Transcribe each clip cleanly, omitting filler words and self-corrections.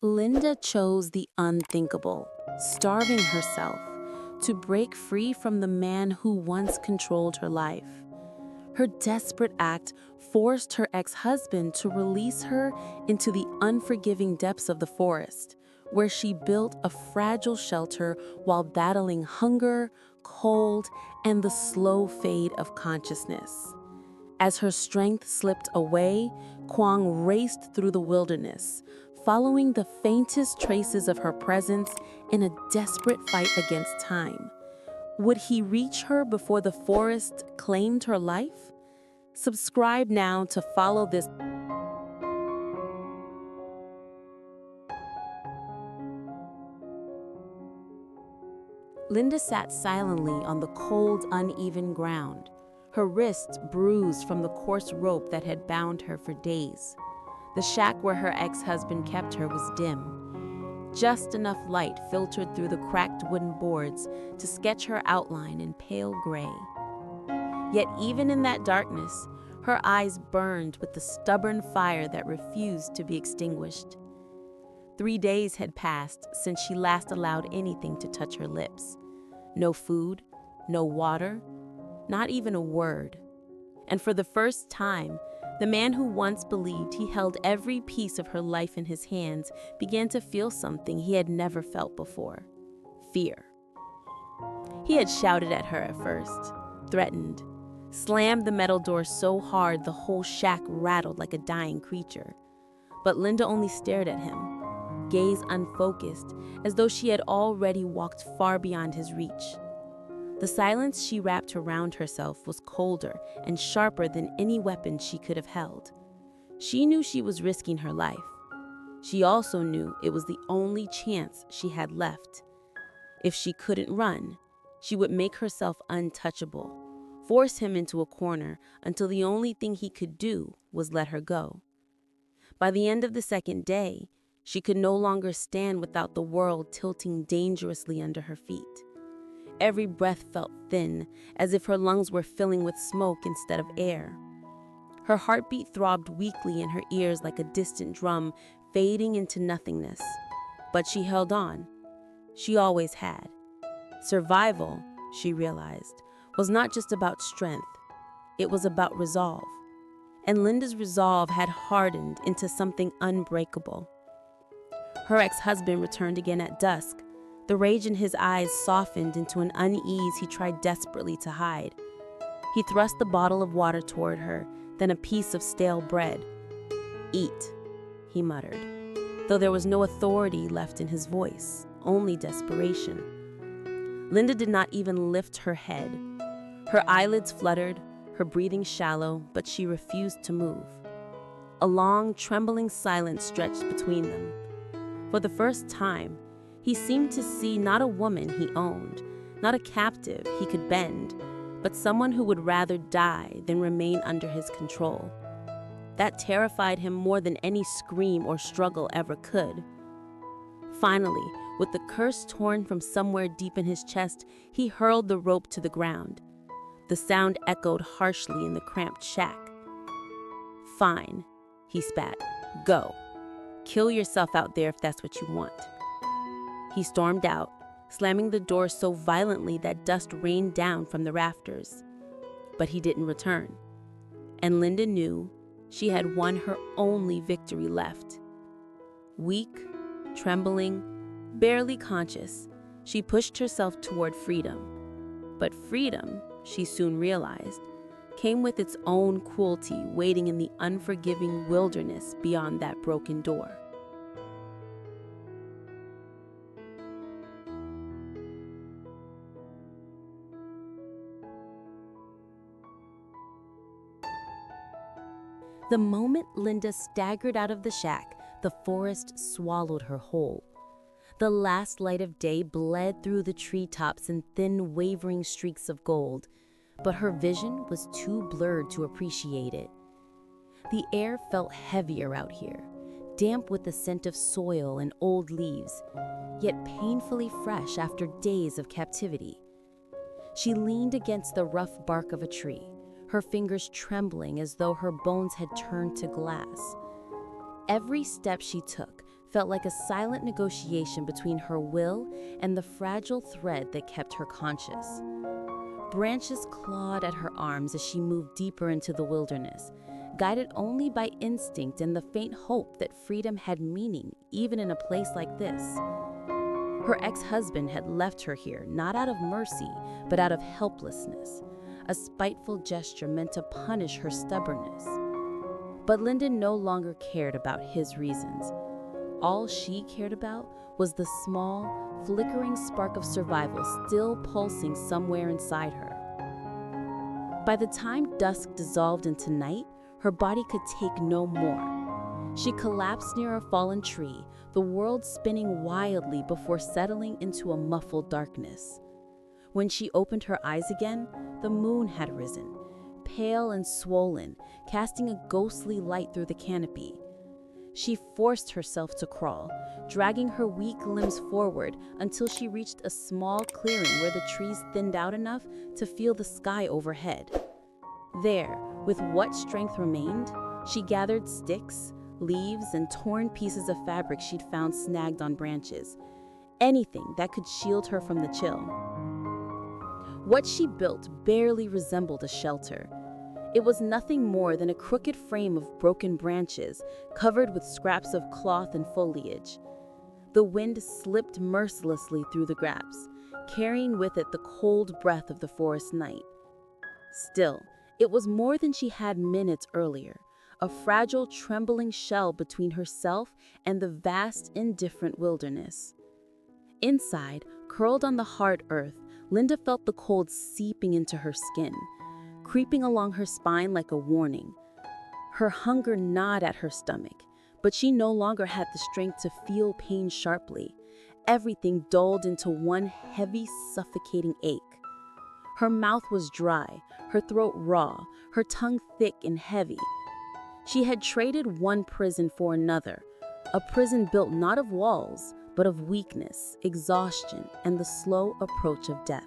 Linda chose the unthinkable, starving herself to break free from the man who once controlled her life. Her desperate act forced her ex-husband to release her into the unforgiving depths of the forest, where she built a fragile shelter while battling hunger, cold, and the slow fade of consciousness. As her strength slipped away, Quang raced through the wilderness, following the faintest traces of her presence in a desperate fight against time. Would he reach her before the forest claimed her life? Subscribe now to follow this. Linda sat silently on the cold, uneven ground, her wrists bruised from the coarse rope that had bound her for days. The shack where her ex-husband kept her was dim. Just enough light filtered through the cracked wooden boards to sketch her outline in pale gray. Yet even in that darkness, her eyes burned with the stubborn fire that refused to be extinguished. 3 days had passed since she last allowed anything to touch her lips. No food, no water, not even a word. And for the first time, the man who once believed he held every piece of her life in his hands began to feel something he had never felt before: fear. He had shouted at her at first, threatened, slammed the metal door so hard the whole shack rattled like a dying creature. But Linda only stared at him, gaze unfocused, as though she had already walked far beyond his reach. The silence she wrapped around herself was colder and sharper than any weapon she could have held. She knew she was risking her life. She also knew it was the only chance she had left. If she couldn't run, she would make herself untouchable, force him into a corner until the only thing he could do was let her go. By the end of the second day, she could no longer stand without the world tilting dangerously under her feet. Every breath felt thin, as if her lungs were filling with smoke instead of air. Her heartbeat throbbed weakly in her ears like a distant drum fading into nothingness. But she held on. She always had. Survival, she realized, was not just about strength. It was about resolve. And Linda's resolve had hardened into something unbreakable. Her ex-husband returned again at dusk. The rage in his eyes softened into an unease he tried desperately to hide. He thrust the bottle of water toward her, then a piece of stale bread. "Eat," he muttered, though there was no authority left in his voice, only desperation. Linda did not even lift her head. Her eyelids fluttered, her breathing shallow, but she refused to move. A long, trembling silence stretched between them. For the first time, he seemed to see not a woman he owned, not a captive he could bend, but someone who would rather die than remain under his control. That terrified him more than any scream or struggle ever could. Finally, with the curse torn from somewhere deep in his chest, he hurled the rope to the ground. The sound echoed harshly in the cramped shack. "Fine," he spat. "Go. Kill yourself out there if that's what you want." He stormed out, slamming the door so violently that dust rained down from the rafters. But he didn't return. And Linda knew she had won her only victory left. Weak, trembling, barely conscious, she pushed herself toward freedom. But freedom, she soon realized, came with its own cruelty waiting in the unforgiving wilderness beyond that broken door. The moment Linda staggered out of the shack, the forest swallowed her whole. The last light of day bled through the treetops in thin, wavering streaks of gold, but her vision was too blurred to appreciate it. The air felt heavier out here, damp with the scent of soil and old leaves, yet painfully fresh after days of captivity. She leaned against the rough bark of a tree, her fingers trembling as though her bones had turned to glass. Every step she took felt like a silent negotiation between her will and the fragile thread that kept her conscious. Branches clawed at her arms as she moved deeper into the wilderness, guided only by instinct and the faint hope that freedom had meaning even in a place like this. Her ex-husband had left her here not out of mercy, but out of helplessness, a spiteful gesture meant to punish her stubbornness. But Linda no longer cared about his reasons. All she cared about was the small, flickering spark of survival still pulsing somewhere inside her. By the time dusk dissolved into night, her body could take no more. She collapsed near a fallen tree, the world spinning wildly before settling into a muffled darkness. When she opened her eyes again, the moon had risen, pale and swollen, casting a ghostly light through the canopy. She forced herself to crawl, dragging her weak limbs forward until she reached a small clearing where the trees thinned out enough to feel the sky overhead. There, with what strength remained, she gathered sticks, leaves, and torn pieces of fabric she'd found snagged on branches, anything that could shield her from the chill. What she built barely resembled a shelter. It was nothing more than a crooked frame of broken branches, covered with scraps of cloth and foliage. The wind slipped mercilessly through the gaps, carrying with it the cold breath of the forest night. Still, it was more than she had minutes earlier, a fragile, trembling shell between herself and the vast, indifferent wilderness. Inside, curled on the hard earth, Linda felt the cold seeping into her skin, creeping along her spine like a warning. Her hunger gnawed at her stomach, but she no longer had the strength to feel pain sharply. Everything dulled into one heavy, suffocating ache. Her mouth was dry, her throat raw, her tongue thick and heavy. She had traded one prison for another, a prison built not of walls, but of weakness, exhaustion, and the slow approach of death.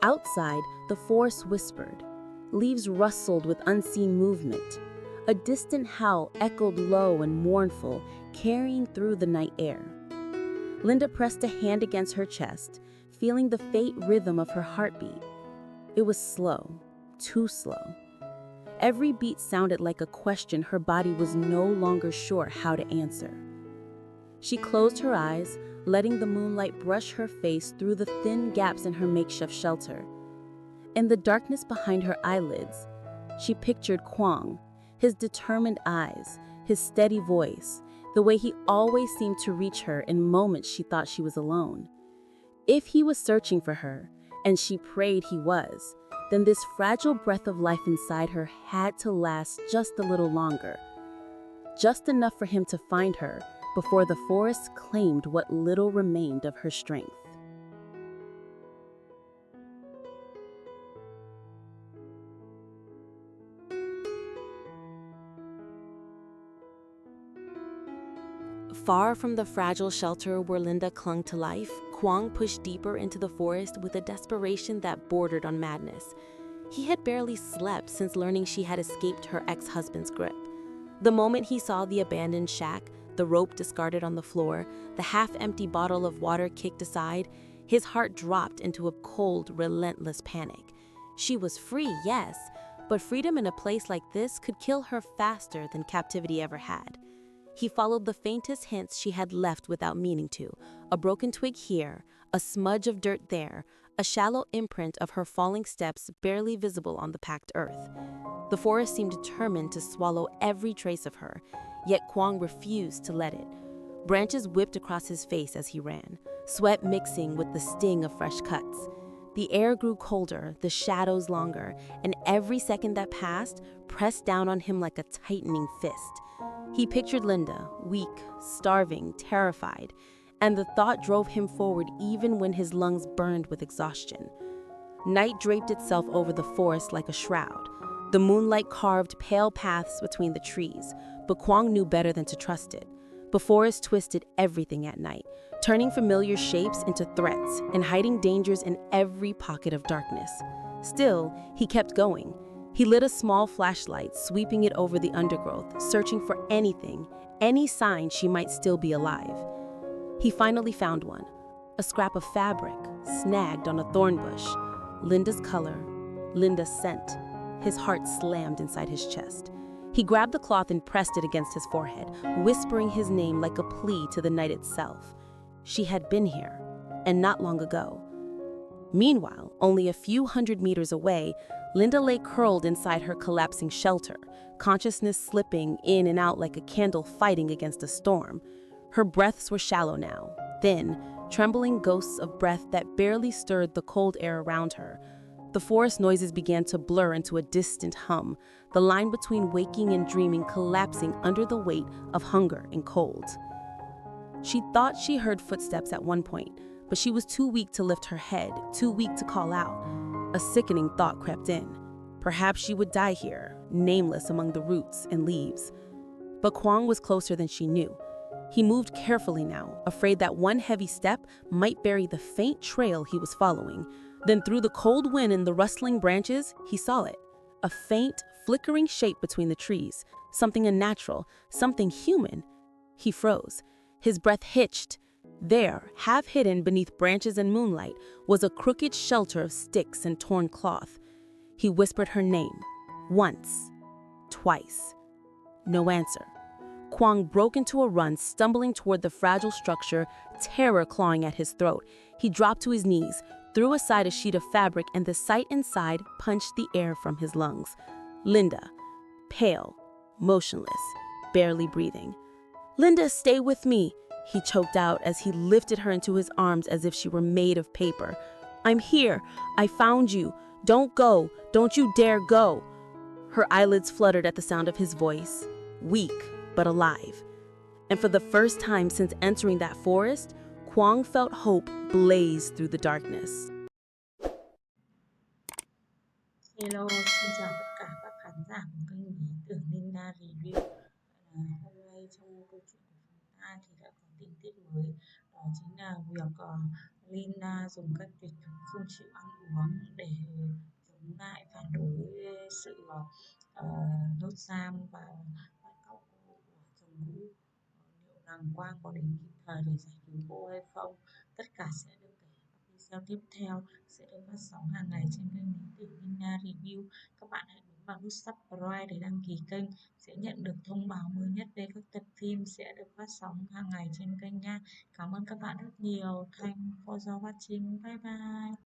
Outside, the forest whispered. Leaves rustled with unseen movement. A distant howl echoed low and mournful, carrying through the night air. Linda pressed a hand against her chest, feeling the faint rhythm of her heartbeat. It was slow, too slow. Every beat sounded like a question her body was no longer sure how to answer. She closed her eyes, letting the moonlight brush her face through the thin gaps in her makeshift shelter. In the darkness behind her eyelids, she pictured Quang, his determined eyes, his steady voice, the way he always seemed to reach her in moments she thought she was alone. If he was searching for her, and she prayed he was, then this fragile breath of life inside her had to last just a little longer. Just enough for him to find her before the forest claimed what little remained of her strength. Far from the fragile shelter where Linda clung to life, Quang pushed deeper into the forest with a desperation that bordered on madness. He had barely slept since learning she had escaped her ex-husband's grip. The moment he saw the abandoned shack, the rope discarded on the floor, the half-empty bottle of water kicked aside, his heart dropped into a cold, relentless panic. She was free, yes, but freedom in a place like this could kill her faster than captivity ever had. He followed the faintest hints she had left without meaning to, a broken twig here, a smudge of dirt there, a shallow imprint of her falling steps barely visible on the packed earth. The forest seemed determined to swallow every trace of her, yet Quang refused to let it. Branches whipped across his face as he ran, sweat mixing with the sting of fresh cuts. The air grew colder, the shadows longer, and every second that passed pressed down on him like a tightening fist. He pictured Linda, weak, starving, terrified, and the thought drove him forward even when his lungs burned with exhaustion. Night draped itself over the forest like a shroud. The moonlight carved pale paths between the trees, but Quang knew better than to trust it. The forest twisted everything at night, turning familiar shapes into threats and hiding dangers in every pocket of darkness. Still, he kept going. He lit a small flashlight, sweeping it over the undergrowth, searching for anything any sign she might still be alive. He finally found one, a scrap of fabric snagged on a thorn bush. Linda's color, Linda's scent. His heart slammed inside his chest. He grabbed the cloth and pressed it against his forehead, whispering his name like a plea to the night itself. She had been here, and not long ago. Meanwhile, only a few hundred meters away, Linda lay curled inside her collapsing shelter, consciousness slipping in and out like a candle fighting against a storm. Her breaths were shallow now, thin, trembling ghosts of breath that barely stirred the cold air around her. The forest noises began to blur into a distant hum, the line between waking and dreaming collapsing under the weight of hunger and cold. She thought she heard footsteps at one point, but she was too weak to lift her head, too weak to call out. A sickening thought crept in. Perhaps she would die here, nameless among the roots and leaves. But Quang was closer than she knew. He moved carefully now, afraid that one heavy step might bury the faint trail he was following. Then through the cold wind and the rustling branches, he saw it. A faint, flickering shape between the trees. Something unnatural, something human. He froze. His breath hitched. There, half hidden beneath branches and moonlight, was a crooked shelter of sticks and torn cloth. He whispered her name. Once. Twice. No answer. Quang broke into a run, stumbling toward the fragile structure, terror clawing at his throat. He dropped to his knees, threw aside a sheet of fabric, and the sight inside punched the air from his lungs. Linda, pale, motionless, barely breathing. "Linda, stay with me," he choked out as he lifted her into his arms as if she were made of paper. "I'm here. I found you. Don't go. Don't you dare go." Her eyelids fluttered at the sound of his voice, weak but alive. And for the first time since entering that forest, Quang felt hope blaze through the darkness. Hello, xin chào tất cả các khán giả của kênh Bí Tưởng Nina Review. Hôm nay trong câu chuyện của chúng ta thì đã có tình tiết mới, đó chính là việc Lina dùng cách tuyệt thực không chịu ăn uống để chống lại phản đối sự nhốt giam và bắt cóc của chồng cũ. Liệu rằng Quang có đến kịp thời để giải cứu cô hay không? Tất cả sẽ được kể ở các video tiếp theo, sẽ được phát sóng hàng ngày trên kênh Bí Tưởng Nina Review. Các bạn hãy bấm vào nút subscribe để đăng ký kênh, sẽ nhận được thông báo mới nhất về các tập phim sẽ được phát sóng hàng ngày trên kênh nha. Cảm ơn các bạn rất nhiều. Thanks for watching. Bye bye.